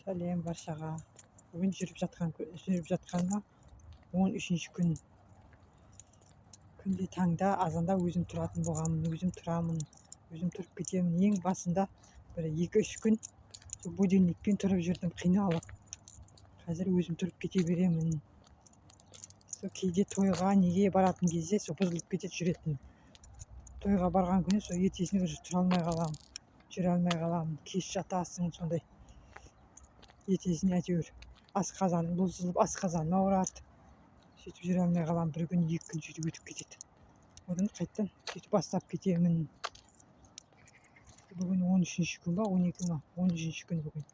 Сәлем баршаға. Бүгін жүріп жатқаныма 13-ші күн. Күнде таңда азанда өзім тұратын болғанмын, өзім тұрамын, өзім тұрып кетемін. Ең басында бір 2-3 күн будильникпен тұрып жүрдім, қиналып. Қазір өзім тұрып кете беремін. Кейде тойға неге баратын кезде бұзылып кетеді жүретін. Тойға барған күні ертесіне уже тұра алмай қаламын, жүре алмай қаламын. Кеш жатасың, сондай. Ертесіне әйтеуір асқазаным бұзылып, асқазаным ауырады. Сөйтіп жүре алмай қаламын. Бір күн, 2 күн сөйтіп өтіп кетеді. Одан қайттан сөйтіп бастап кетемін. Бүгін 13-ші күн ба, 12 ма? 13-ші күн бүгін.